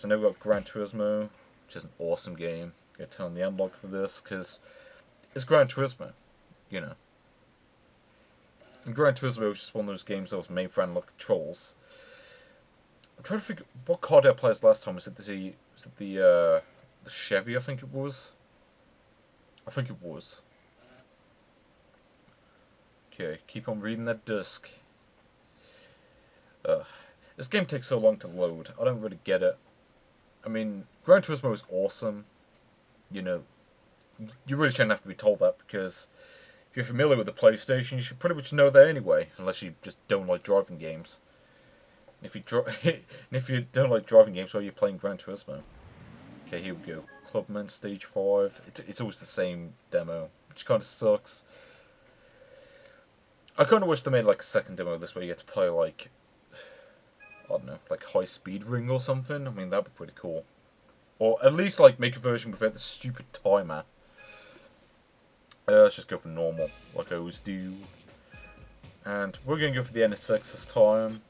So now we've got Gran Turismo, which is an awesome game. Gonna turn on the analog for this, because it's Gran Turismo, you know. And Gran Turismo was just one of those games that was made for analog controls. I'm trying to figure what car did I play as last time. Was it the Chevy? I think it was. I think it was. Okay, keep on reading that disc. This game takes so long to load. I don't really get it. I mean, Gran Turismo is awesome. You know, you really shouldn't have to be told that, because if you're familiar with the PlayStation, you should pretty much know that anyway, unless you just don't like driving games. And if you don't like driving games, why are you playing Gran Turismo? Okay, here we go. Clubman Stage 5. It's always the same demo, which kind of sucks. I kind of wish they made like a second demo this way you get to play like, I don't know, like High Speed Ring or something. I mean, that'd be pretty cool. Or at least like make a version without the stupid timer. Let's just go for normal, like I always do. And we're gonna go for the NSX this time.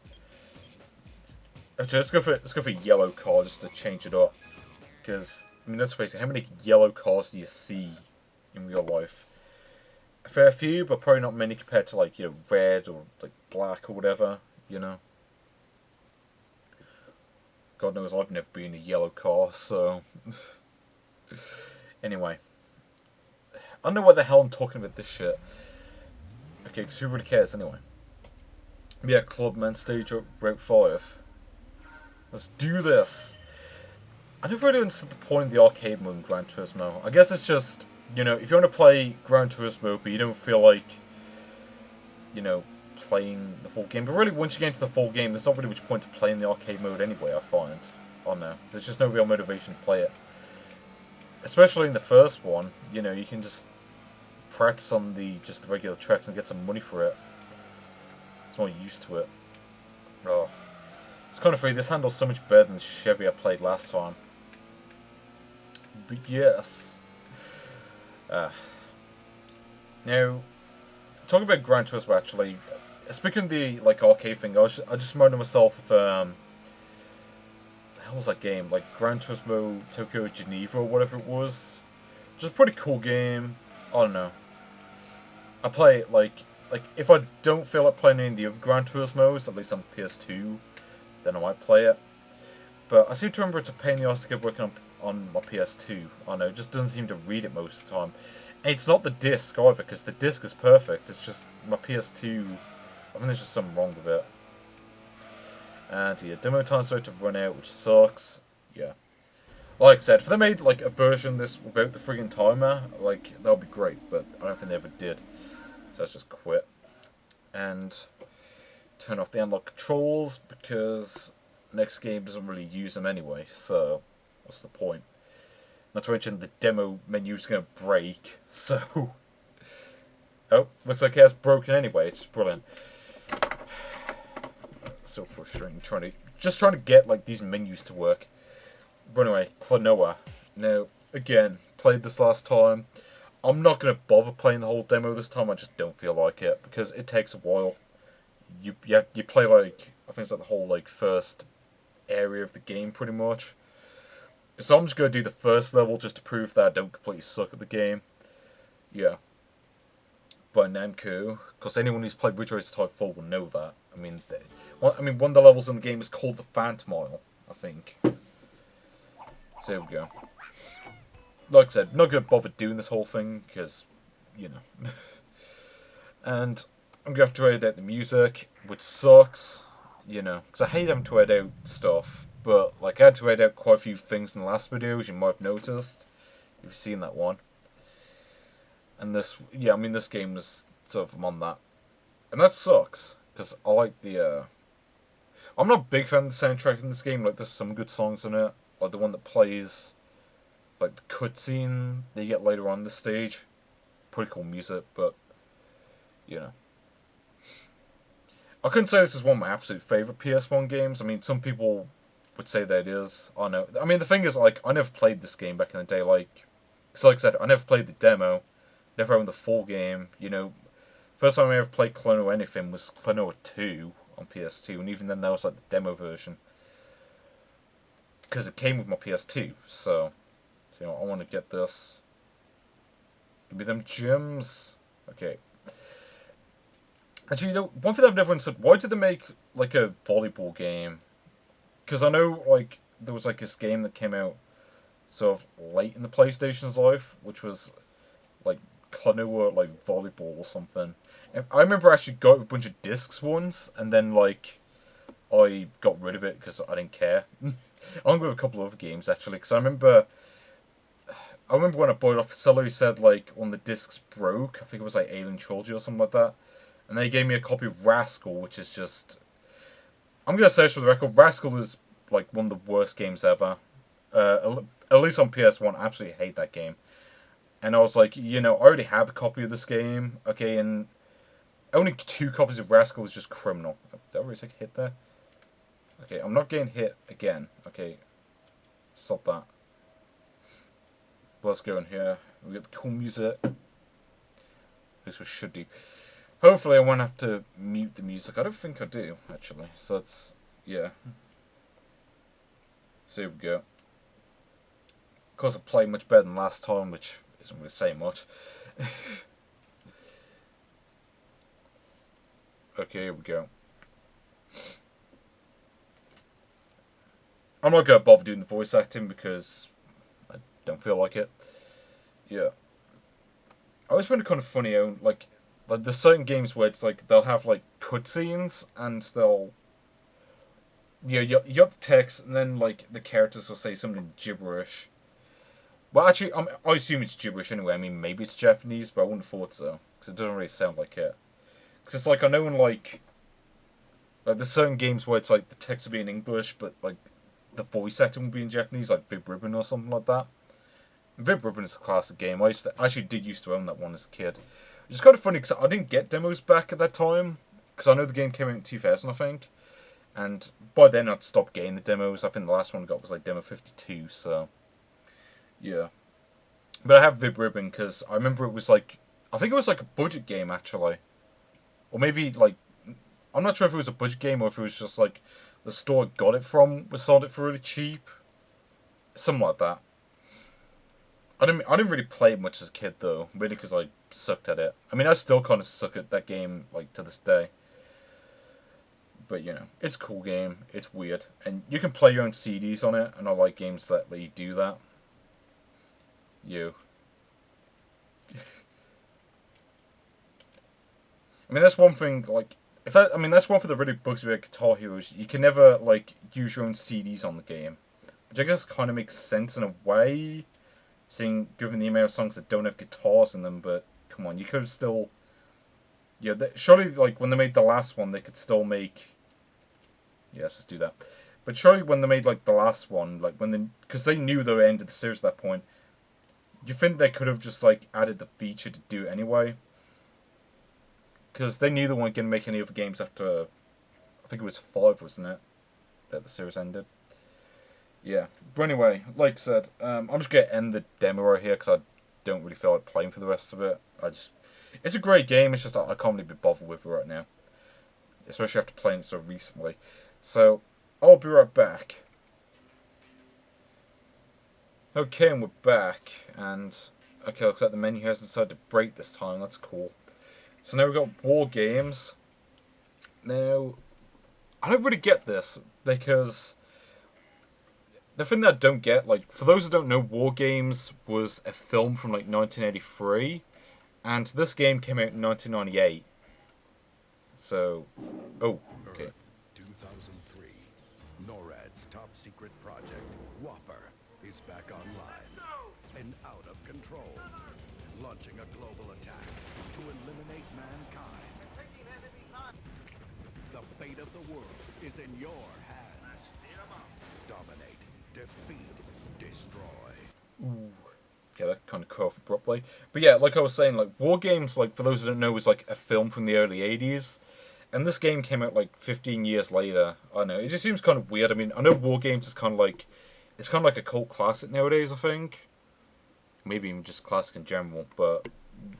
Actually, let's go for yellow car just to change it up. Because I mean, let's face it, how many yellow cars do you see in real life? A fair few, but probably not many compared to like, you know, red or like black or whatever, you know. God knows I've never been in a yellow car, so anyway. I don't know what the hell I'm talking about this shit. Okay, because who really cares anyway? Yeah, Clubman Stage Route 5. Let's do this. I never really understood the point of the arcade mode in Gran Turismo. I guess it's just, you know, if you want to play Gran Turismo but you don't feel like, you know, playing the full game. But really, once you get into the full game, there's not really much point to playing the arcade mode anyway, I find. Oh no, there's just no real motivation to play it. Especially in the first one, you know, you can just practice on the regular tracks and get some money for it. It's more used to it. Oh. It's kind of funny, this handles so much better than the Chevy I played last time. But yes. Now, talking about Gran Turismo actually, speaking of the like arcade thing, I just reminded myself of the hell was that game? Like Gran Turismo Tokyo Geneva or whatever it was. Just a pretty cool game. I don't know. I play it like if I don't feel like playing any of the other Gran Turismos, at least on PS2, then I might play it. But I seem to remember it's a pain in the ass to get working on my PS2. I don't know, it just doesn't seem to read it most of the time. And it's not the disc either, because the disc is perfect. It's just my PS2. I think there's just something wrong with it. And yeah, demo time's about to run out, which sucks. Yeah. Like I said, if they made like a version of this without the friggin' timer, like that would be great. But I don't think they ever did. So let's just quit and turn off the analog controls, because next game doesn't really use them anyway. So what's the point? Not to mention the demo menu's going to break. So oh, looks like it has broken anyway. It's brilliant. So frustrating trying to get like these menus to work. But anyway, Klonoa. Now again, played this last time. I'm not gonna bother playing the whole demo this time. I just don't feel like it because it takes a while. You play like I think it's like the whole like first area of the game pretty much. So I'm just gonna do the first level just to prove that I don't completely suck at the game. Yeah. By Namco, because anyone who's played Ridge Racer Type 4 will know that. I mean, one of the levels in the game is called the Phantomile, I think. So there we go. Like I said, not going to bother doing this whole thing, because, you know. And I'm going to have to edit out the music, which sucks, you know. Because I hate having to edit out stuff, but, like, I had to edit out quite a few things in the last video, as you might have noticed. If you've seen that one. And this, yeah, I mean, this game was sort of, I'm on that. And that sucks, because I like the, I'm not a big fan of the soundtrack in this game. Like, there's some good songs in it. Like, the one that plays, like, the cutscene that you get later on the stage. Pretty cool music, but, you know. I couldn't say this is one of my absolute favourite PS1 games. I mean, some people would say that it is. I know. I mean, the thing is, like, I never played this game back in the day. Like, so like I said, I never played the demo. Never owned the full game, you know. First time I ever played Klonoa anything was Klonoa 2 on PS2, and even then that was like the demo version. because it came with my PS2. So you know, I want to get this. Give me them gems. Okay. Actually, you know, one thing I've never understood, why did they make, like, a volleyball game? Because I know, like, there was, like, this game that came out sort of late in the PlayStation's life, which was, like, Klonoa, like, volleyball or something. And I remember I actually got a bunch of discs once, and then, like, I got rid of it because I didn't care. Along with a couple of other games, actually, because I remember when I bought it off the seller, he said, like, when the discs broke, I think it was, like, Alien Trilogy or something like that. And they gave me a copy of Rascal, which is just... I'm going to search for the record. Rascal is, like, one of the worst games ever. At least on PS1, I absolutely hate that game. And I was like, you know, I already have a copy of this game, okay, and only 2 copies of Rascal is just criminal. Did I really take a hit there? Okay, I'm not getting hit again. Okay, stop that. Let's go in here. We get the cool music. At least we should do. Hopefully I won't have to mute the music. I don't think I do, actually. So that's, yeah. So here we go. Of course I played much better than last time, which isn't going to say much. Okay, here we go. I'm not going to bother doing the voice acting because I don't feel like it. Yeah. I always find it kind of funny, like there's certain games where it's like they'll have like cutscenes and they'll, you have the text and then like the characters will say something gibberish. Well, actually, I assume it's gibberish anyway. I mean, maybe it's Japanese, but I wouldn't have thought so because it doesn't really sound like it. Because it's like I know in like there's certain games where it's like the text will be in English, but like the voice acting will be in Japanese, like Vib Ribbon or something like that. Vib Ribbon is a classic game. I actually did used to own that one as a kid. It's kind of funny because I didn't get demos back at that time because I know the game came out in 2000, I think, and by then I'd stopped getting the demos. I think the last one I got was like demo 52. So yeah, but I have Vib Ribbon because I remember it was like I think it was like a budget game actually, or maybe like I'm not sure if it was a budget game or if it was just like the store I got it from was sold it for really cheap, something like that. I didn't really play it much as a kid though, really because I sucked at it. I mean, I still kind of suck at that game like to this day. But you know, it's a cool game. It's weird, and you can play your own CDs on it, and I like games that let you do that. I mean, that's one thing. Like, that's one for the really bugs about Guitar Heroes. You can never like use your own CDs on the game, which I guess kind of makes sense in a way. Seeing, given the amount of songs that don't have guitars in them, but come on, you could still, yeah. Surely, like when they made the last one, they could still make. Yeah, let's just do that. But surely, when they made like the last one, like because they knew they were ended the series at that point, you think they could have just like added the feature to do it anyway? Because they knew they weren't going to make any other games after, I think it was 5, wasn't it? That the series ended. Yeah, but anyway, like I said, I'm just going to end the demo right here because I don't really feel like playing for the rest of it. It's a great game, it's just I can't really be bothered with it right now. Especially after playing it so recently. So, I'll be right back. Okay, and we're back, and okay, looks like the menu hasn't decided to break this time, that's cool. So now we've got Wargames. Now, I don't really get this, because the thing that I don't get, like, for those who don't know, Wargames was a film from, like, 1983, and this game came out in 1998. So, oh, okay. Earth, 2003. NORAD's top secret project, Whopper, is back online and out of control, launching a global attack to eliminate mankind. The fate of the world is in your hands. Dominate, defeat, destroy. Ooh. Okay, that kind of cut off abruptly. But yeah, like I was saying, like Wargames, like for those who don't know, was like a film from the early 80s. And this game came out like 15 years later. I don't know, it just seems kind of weird. I mean, I know Wargames is kind of like, it's kind of like a cult classic nowadays, I think. Maybe even just classic in general, but,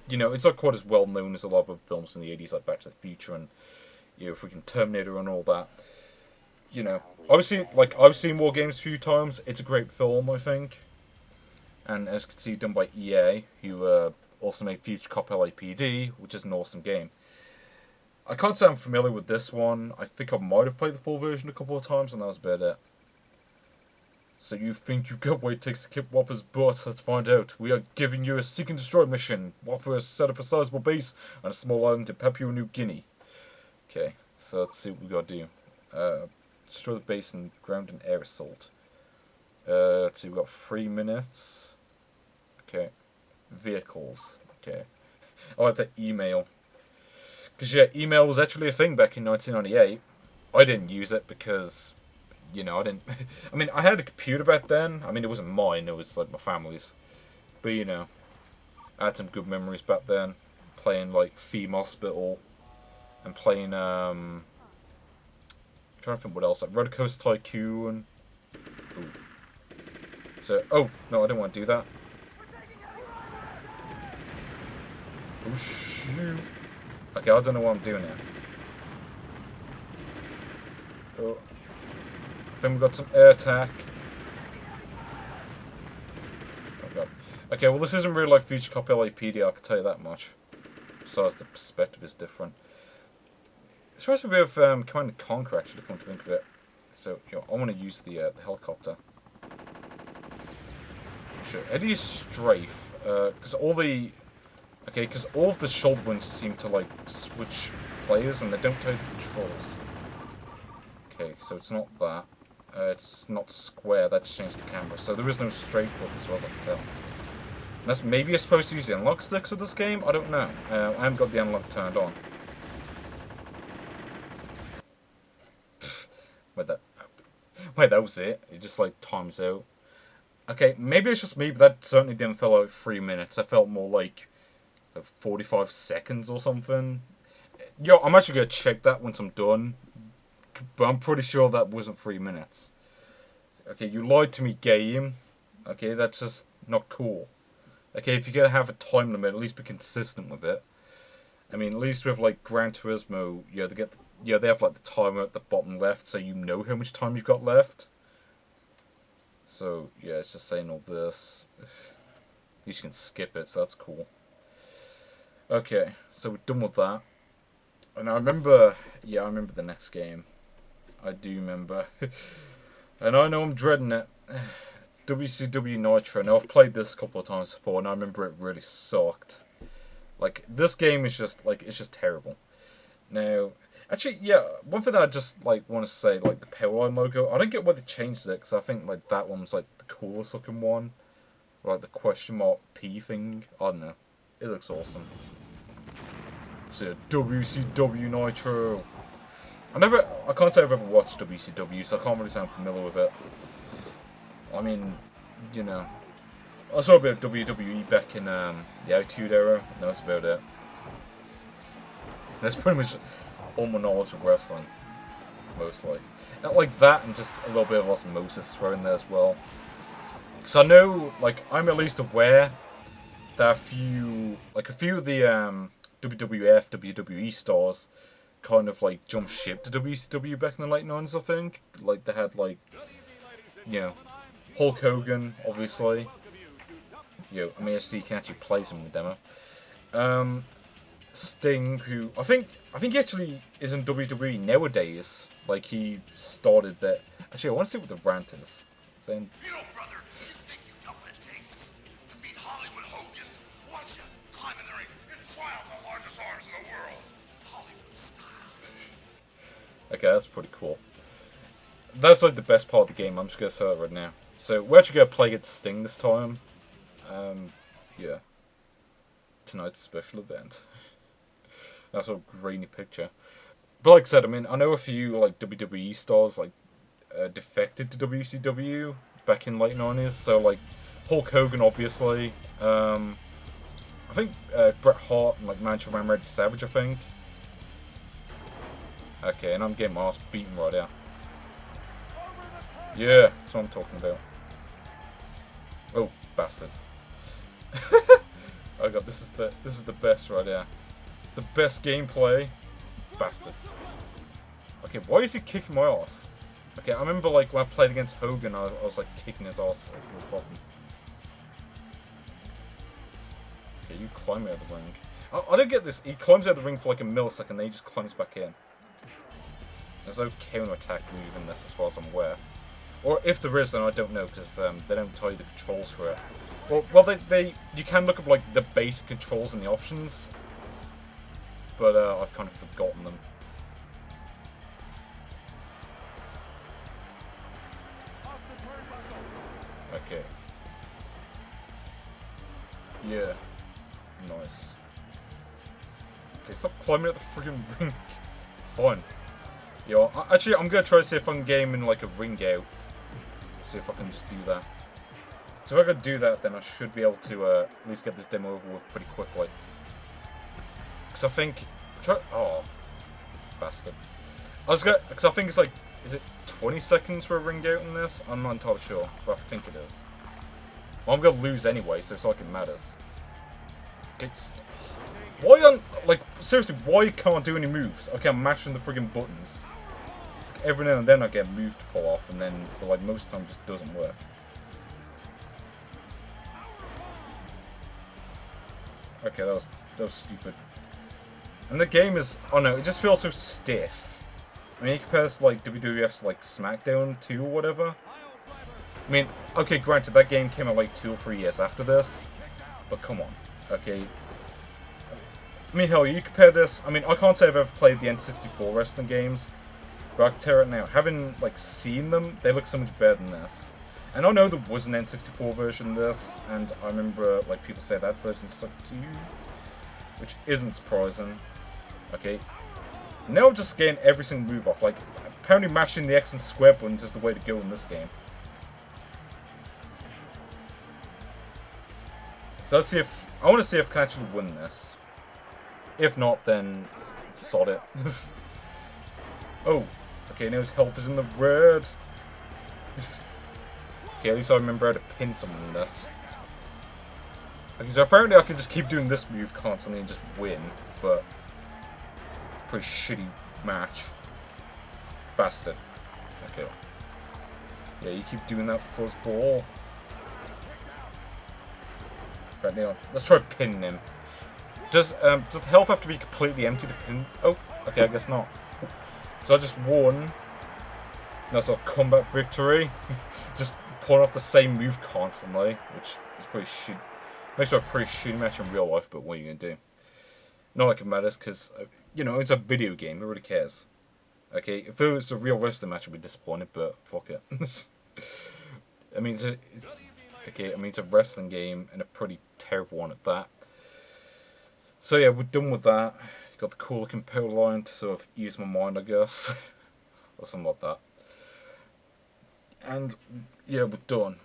you know, it's not quite as well known as a lot of films in the 80s, like Back to the Future and, you know, freaking Terminator and all that. you know, obviously, like, I've seen Wargames a few times. It's a great film, I think. And as you can see, done by EA, who also made Future Cop LAPD, which is an awesome game. I can't say I'm familiar with this one. I think I might have played the full version a couple of times, and that was about it. So you think you've got what it takes to kick Whopper's butt? Let's find out. We are giving you a seek and destroy mission. Whopper has set up a sizable base on a small island in Papua New Guinea. Okay, so let's see what we gotta do. Destroy the base and ground and air assault. Let's see, we've got 3 minutes. Okay. Vehicles. Okay. I like that email. Because, yeah, email was actually a thing back in 1998. I didn't use it because, you know, I didn't... I mean, I had a computer back then. I mean, it wasn't mine. It was, like, my family's. But, you know, I had some good memories back then. Playing, like, Theme Hospital. And playing, I'm trying to think what else. Like, Roller Coaster Tycoon. Ooh. So, oh, no, I didn't want to do that. Oh, shoot. Okay, I don't know what I'm doing here. Oh. I think we've got some air attack. Oh, God. Okay, well, this isn't really like Future Cop LAPD, I can tell you that much. Besides, the perspective is different. It's supposed to be a bit of Command & Conquer, actually, come to think of it. So, you know, I want to use the helicopter. Sure, Eddie's strafe, because all the... Okay, because all of the shoulder wings seem to, like, switch players, and they don't tell you the controls. Okay, so it's not that. It's not square, that just changed the camera. So there is no strafe button, as far as I can tell. Unless maybe you're supposed to use the analog sticks with this game? I don't know. I haven't got the analog turned on. Wait, that was it? It just, like, times out. Okay, maybe it's just me, but that certainly didn't feel like 3 minutes. I felt more like 45 seconds or something. Yo, I'm actually going to check that once I'm done. But I'm pretty sure that wasn't 3 minutes. Okay, you lied to me, game. Okay, that's just not cool. Okay, if you're going to have a time limit, at least be consistent with it. I mean, at least with, like, Gran Turismo, you know, they have, like, the timer at the bottom left, so you know how much time you've got left. So, yeah, it's just saying all this. At least you can skip it, so that's cool. Okay, so we're done with that. And I remember, yeah, I remember the next game. I do remember. And I know I'm dreading it. WCW Nitro. Now, I've played this a couple of times before, and I remember it really sucked. Like, this game is just, like, it's just terrible. Now, actually, yeah, one thing that I just, like, want to say, like, the Powerline logo, I don't get why they changed it, because I think, like, that one was, like, the coolest looking one. Or, like, the question mark P thing. I don't know. It looks awesome. So, WCW Nitro. I can't say I've ever watched WCW, so I can't really say I'm familiar with it. I mean, you know, I saw a bit of WWE back in the Attitude Era, and that's about it. That's pretty much all my knowledge of wrestling, mostly. Not like that, and just a little bit of osmosis thrown in there as well. Because I know, like, I'm at least aware that a few of the WWF, WWE stars kind of, like, jumped ship to WCW back in the late 90s, I think. Like, they had, like, you know, Hulk Hogan, obviously. You know, I mean, you can actually play some in the demo. Sting, who I think he actually is in WWE nowadays. Like, he started that. Actually, I want to see what the rant is. Saying, you know, brother, you think you got what it takes to beat Hollywood Hogan? Why don't you climb in the ring and try out the largest arms in the world? Hollywood style. Okay, that's pretty cool. That's, like, the best part of the game. I'm just going to say that right now. So, we're actually going to play against Sting this time. Yeah. Tonight's special event. That's a grainy picture. But like I said, I mean, I know a few, like, WWE stars, like, defected to WCW back in the late 90s. So, like, Hulk Hogan, obviously. I think Bret Hart and, like, Macho Man Randy Savage, I think. Okay, and I'm getting my ass beaten right now. Yeah, that's what I'm talking about. Oh, bastard. Oh god, this is the best right here. The best gameplay. Bastard. Okay, why is he kicking my ass? Okay, I remember like when I played against Hogan, I was like kicking his ass, like, no problem. Okay, you climb out of the ring. I don't get this. He climbs out of the ring for like a millisecond, then he just climbs back in. There's no counter-attack move in this as far as I'm aware. Or if there is, then I don't know, because they don't tell you the controls for it. Well, you can look up like the base controls and the options, but I've kind of forgotten them. Okay. Yeah. Nice. Okay, stop climbing at the friggin' ring. Fine. Yo, actually, I'm gonna try to see if I can game in like a ring out. See if I can just do that. So if I can do that, then I should be able to at least get this demo over with pretty quickly. Because I think... Oh. Bastard. Because I think it's like... Is it 20 seconds for a ring out in this? I'm not entirely sure, but I think it is. Well, I'm gonna lose anyway, so it's like it matters. Okay, why on... Like, seriously, why can't I do any moves? Okay, I'm mashing the friggin' buttons. Like every now and then I get a move to pull off, and then, but like, most of the time it just doesn't work. Okay, that was stupid. And the game is... Oh no, it just feels so stiff. I mean, you compare this to like WWF's like SmackDown 2 or whatever. I mean, okay, granted, that game came out like 2 or 3 years after this. But come on, okay. I mean, hell, you compare this... I mean, I can't say I've ever played the N64 wrestling games. But I can tell you right now, having like seen them, they look so much better than this. And I know there was an N64 version of this, and I remember like people say that version sucked too, which isn't surprising. Okay, now I'm just getting every single move off. Like, apparently mashing the X and square buttons is the way to go in this game. So let's see if I want to see if I can actually win this. If not, then sod it. Oh, okay, now his health is in the red. Okay, at least I remember how to pin someone in this. Okay, so apparently I can just keep doing this move constantly and just win, but... Pretty shitty match. Bastard. Okay. Yeah, you keep doing that fuzzball. Right, now, let's try pinning him. Does the health have to be completely empty to pin? Oh, okay, I guess not. So I just won. That's a combat victory. Just pulling off the same move constantly, which is pretty shit. Makes for a pretty shitty match in real life, but what are you gonna do? Not like it matters, because, you know, it's a video game, who really cares? Okay, if it was a real wrestling match, I'd be disappointed, but fuck it. I mean, it's a wrestling game, and a pretty terrible one at that. So yeah, we're done with that. Got the cool looking power line to sort of ease my mind, I guess. Or something like that. And, yeah, we're done.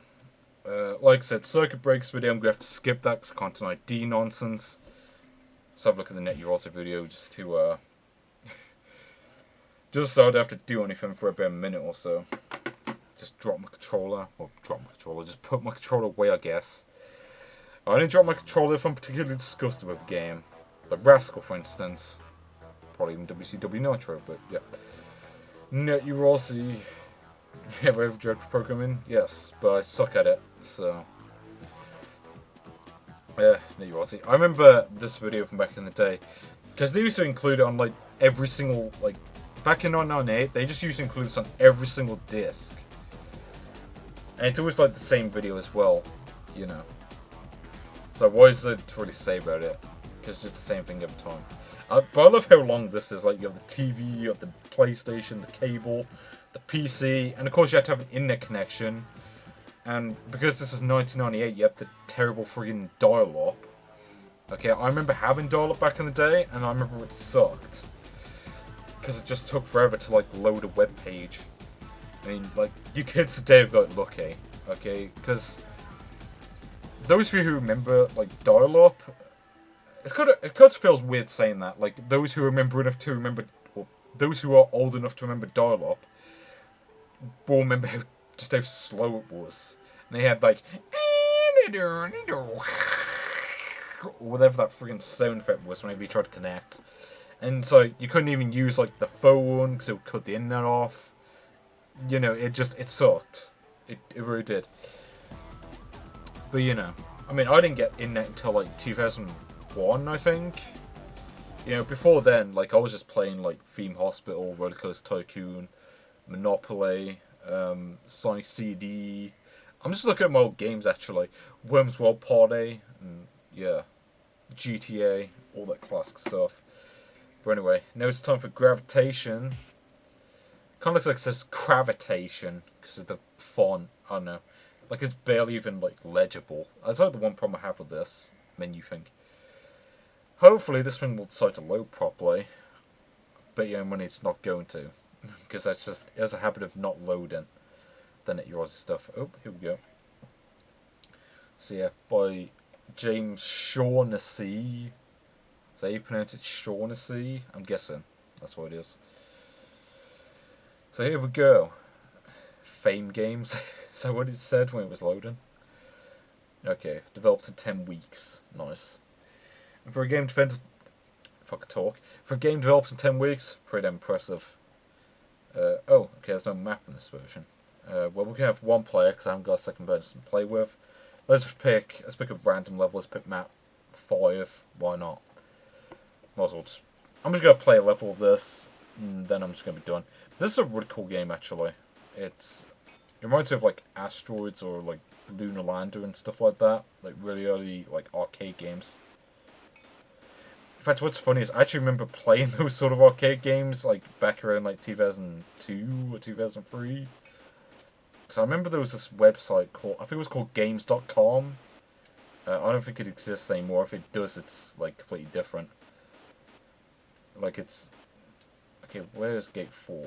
Like I said, circuit breaks video, I'm going to have to skip that because content ID nonsense. So have a look at the Yaroze video just to, just so I don't have to do anything for about a minute or so. Just drop my controller. Well, just put my controller away, I guess. I only drop my controller if I'm particularly disgusted with a game. Like Rascal, for instance. Probably even WCW Nitro, but yeah. Yaroze. Have I ever dread programming? Yes, but I suck at it, so... Yaroze. I remember this video from back in the day, because they used to include it on, like, every single, like... Back in 1998, they just used to include this on every single disc. And it's always, like, the same video as well, you know. So what is there to really say about it? Because it's just the same thing every time. But I love how long this is. Like, you have the TV, you have the PlayStation, the cable, the PC, and of course you have to have an internet connection. And because this is 1998, you have the terrible friggin' dial-up. Okay, I remember having dial-up back in the day, and I remember it sucked. Because it just took forever to, like, load a web page. I mean, like, you kids today have got lucky, okay? Because those of you who remember, like, dial-up, it kind of feels weird saying that. Like, those who remember enough to remember, or those who are old enough to remember dial-up, will remember just how slow it was. And they had, like, whatever that friggin' sound effect was whenever you tried to connect. And so you couldn't even use, like, the phone, because it would cut the internet off. you know, it sucked. It really did. But you know, I mean, I didn't get in it until like 2001, I think. You know, before then, like I was just playing like Theme Hospital, Roller Coaster Tycoon, Monopoly, Sonic CD. I'm just looking at my old games actually. Worms World Party, and yeah, GTA, all that classic stuff. But anyway, now it's time for Gravitation. Kind of looks like it says Gravitation because of the font. I don't know. Like it's barely even like legible. That's like the one problem I have with this menu thing. Hopefully this thing will decide to load properly. But yeah, when it's not going to. Because that's just, it has a habit of not loading. Then it Yaroze stuff. Oh, here we go. So yeah, by James Shaughnessy. Is that how you pronounce it? Shaughnessy? I'm guessing. That's what it is. So here we go. Fame Games. So what it said when it was loading. Okay, developed in 10 weeks. Nice. And for a game developed... If I could talk. For a game developed in 10 weeks, pretty impressive. Oh, okay, there's no map in this version. Well, we can have one player because I haven't got a second person to play with. Let's pick a random level. Let's pick map 5. Why not? Might as well just... I'm just going to play a level of this, and then I'm just going to be done. This is a really cool game, actually. It reminds me of, like, Asteroids or, like, Lunar Lander and stuff like that. Like, really early, like, arcade games. In fact, what's funny is I actually remember playing those sort of arcade games, like, back around, like, 2002 or 2003. So I remember there was this website called, I think it was called Games.com. I don't think it exists anymore. If it does, it's, like, completely different. Like, it's... Okay, where is Gate 4?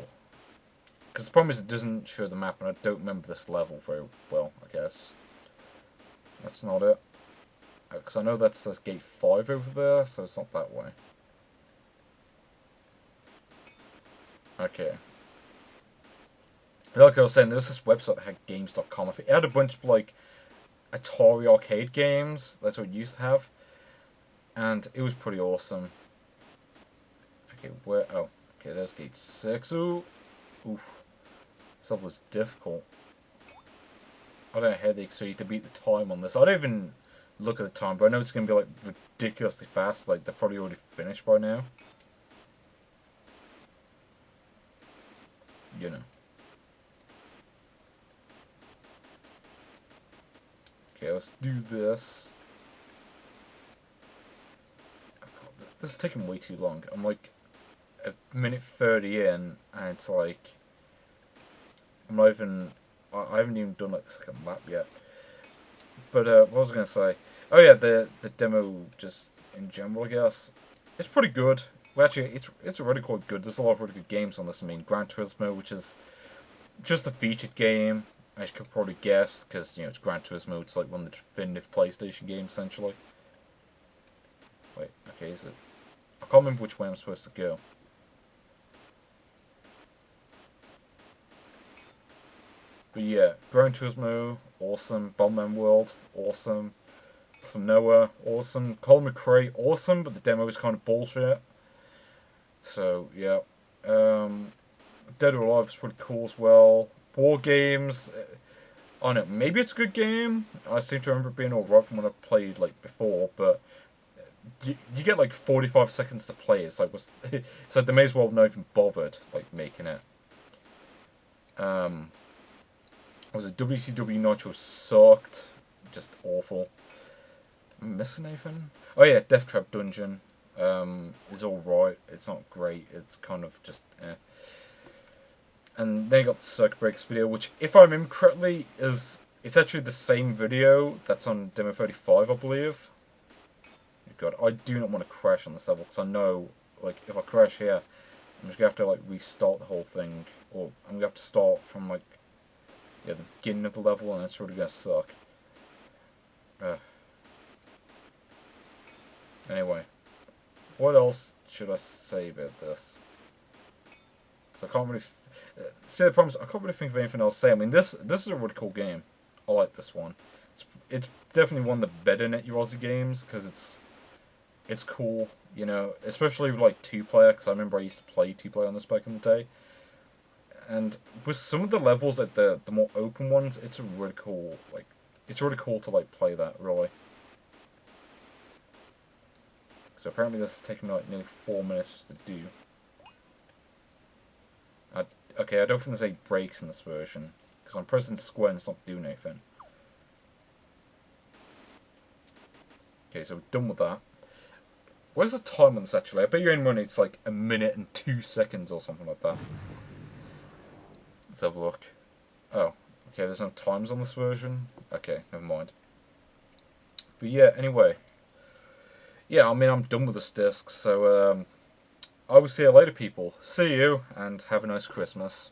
Because the problem is it doesn't show the map, and I don't remember this level very well, I guess. That's not it. Because I know that says Gate 5 over there, so it's not that way. Okay. Like I was saying, there was this website that had Games.com. I think it had a bunch of, like, Atari arcade games. That's what it used to have. And it was pretty awesome. Okay, where... Oh, okay, there's Gate 6. Ooh. Oof. This level was difficult. I don't know how they expect you to beat the time on this. I don't even look at the time, but I know it's going to be, like, ridiculously fast. Like, they're probably already finished by now. You know. Okay, let's do this. Oh, God, this is taking way too long. I'm, like, a minute 30 in, and it's, like... I'm not even... I haven't even done, like, the second lap yet. But, what was I going to say? Oh, yeah, the demo, just in general, I guess. It's pretty good. Well, actually, it's really quite good. There's a lot of really good games on this. I mean, Gran Turismo, which is just a featured game, as you could probably guess, because, you know, it's Gran Turismo. It's, like, one of the definitive PlayStation games, essentially. Wait, okay, is it... I can't remember which way I'm supposed to go. But yeah, Gran Turismo, awesome. Bomberman World, awesome. Klonoa, awesome. Colin McRae, awesome, but the demo is kind of bullshit. So, yeah. Dead or Alive is pretty cool as well. Wargames, I don't know, maybe it's a good game. I seem to remember it being alright from when I played, like, before, but you get, like, 45 seconds to play. It's like, it's like they may as well have not even bothered, like, making it. Was it WCW Nitro sucked? Just awful. Am I missing anything? Oh yeah, Death Trap Dungeon is alright. It's not great. It's kind of just eh. And then you got the Circuit Breaks video, which, if I remember correctly, it's actually the same video that's on Demo 35, I believe. God, I do not want to crash on this level, because I know, like, if I crash here, I'm just going to have to, like, restart the whole thing. Or I'm going to have to start from, like, yeah, the beginning of the level, and it's really going to suck. Anyway, what else should I say about this? So I can't really... see, the problem is, I can't really think of anything else to say. I mean, this is a really cool game. I like this one. It's definitely one of the better Net Yaroze games, because it's cool, you know, especially with, like, 2-player, because I remember I used to play 2-player on this back in the day. And with some of the levels, like the more open ones, it's a really cool, like, it's really cool to, like, play that, really. So apparently this is taking me, like, nearly 4 minutes just to do. Okay, I don't think there's any breaks in this version, because I'm pressing square and it's not doing anything. Okay, so we're done with that. Where's the time on this, actually? I bet you any money it's like 1 minute and 2 seconds or something like that. Let's have a look. Oh, okay, there's no times on this version. Okay, never mind. But yeah, anyway. Yeah, I mean, I'm done with this disc, so I will see you later, people. See you, and have a nice Christmas.